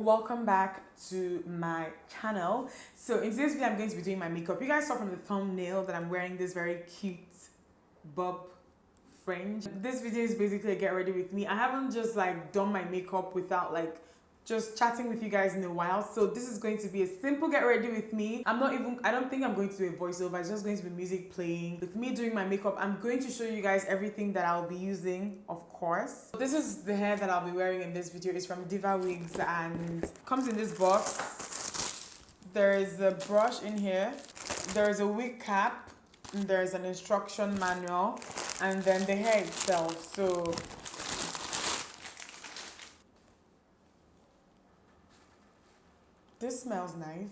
welcome back to my channel. So in today's video I'm going to be doing my makeup. You guys saw from the thumbnail that I'm wearing this very cute bob fringe. This video is basically a get ready with me. I haven't just like done my makeup without like just chatting with you guys in a while, so this is going to be a simple get ready with me. I don't think I'm going to do a voiceover. It's just going to be music playing with me doing my makeup. I'm going to show you guys everything that I'll be using, of course. This is the hair that I'll be wearing in this video. It's from DIVASWIGS and comes in this box. There is a brush in here, there is a wig cap, and there's an instruction manual, and then the hair itself. So this smells nice.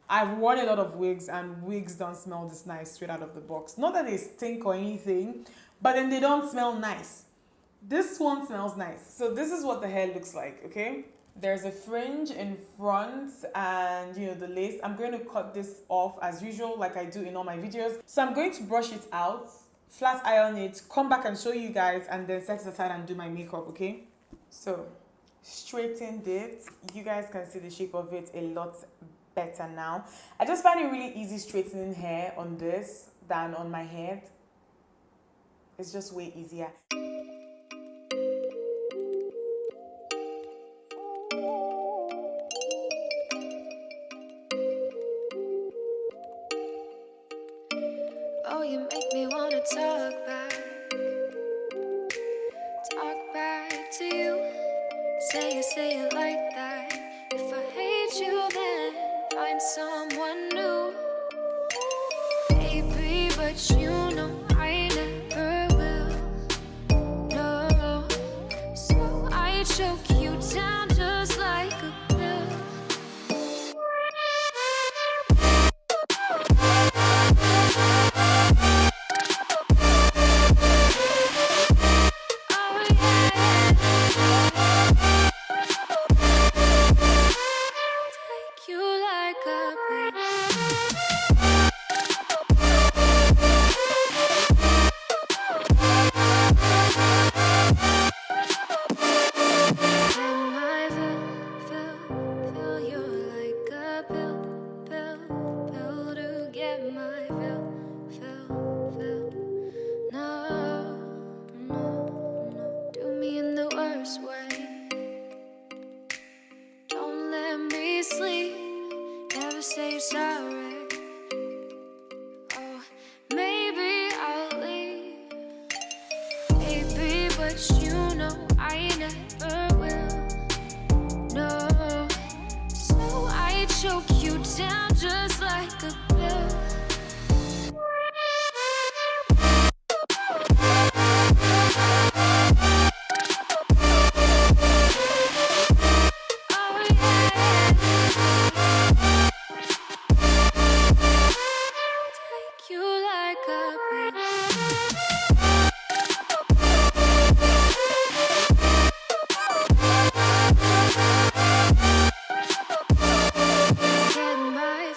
I've worn a lot of wigs and wigs don't smell this nice straight out of the box. Not that they stink or anything, but then they don't smell nice. This one smells nice. So this is what the hair looks like, okay? There's a fringe in front and the lace. I'm going to cut this off as usual like I do in all my videos. So I'm going to brush it out, flat iron it, come back and show you guys, and then set it aside and do my makeup, okay? So straightened it. You guys can see the shape of it a lot better now. I just find it really easy straightening hair on this than on my head. It's just way easier. Oh, you make me wanna talk back to you. Say it like that. If I hate you, then find someone new. Baby, but you know I never will. No, so I choke you down just like a pill. Say you're sorry. Oh, maybe I'll leave. Baby, but you know I never will. No, so I choke you down just like a pill. Get my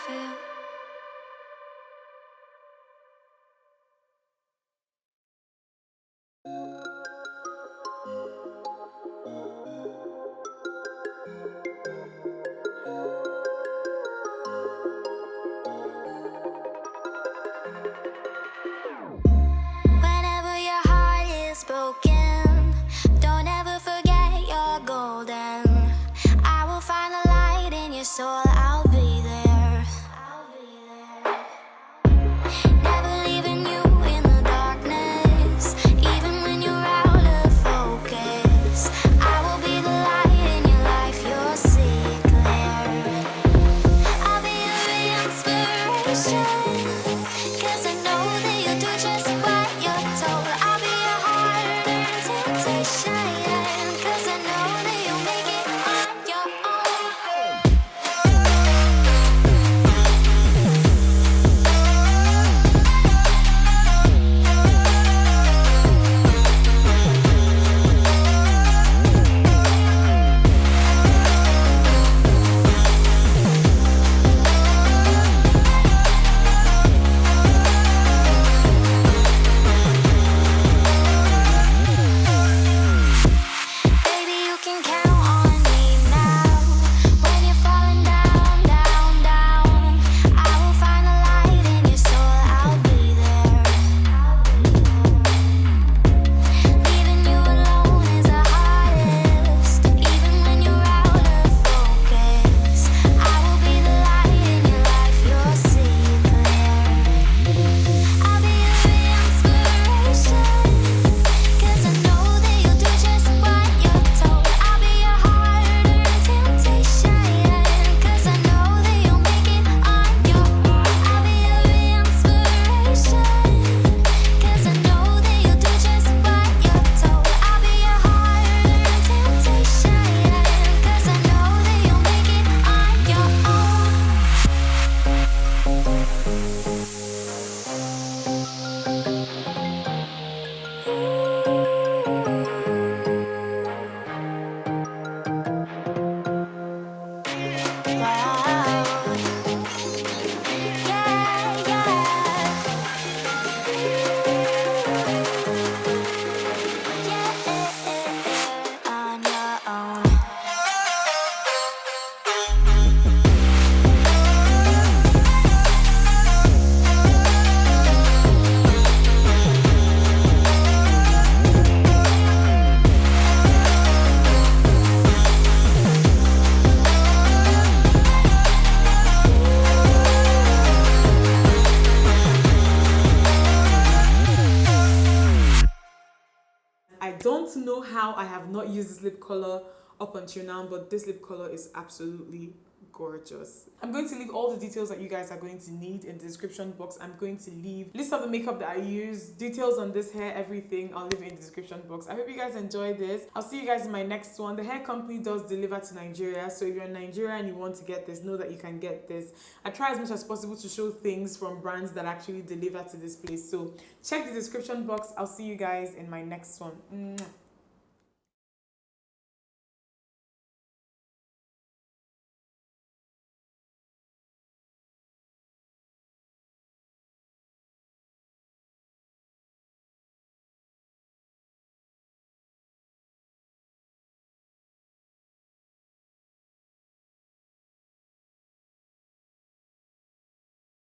know how I have not used this lip color up until now, but this lip color is absolutely gorgeous. I'm going to leave all the details that you guys are going to need in the description box. I'm going to leave list of the makeup that I use, details on this hair, everything. I'll leave it in the description box. I hope you guys enjoy this. I'll see you guys in my next one. The hair company does deliver to Nigeria, so if you're in Nigeria and you want to get this, know that you can get this. I try as much as possible to show things from brands that actually deliver to this place, so check the description box. I'll see you guys in my next one.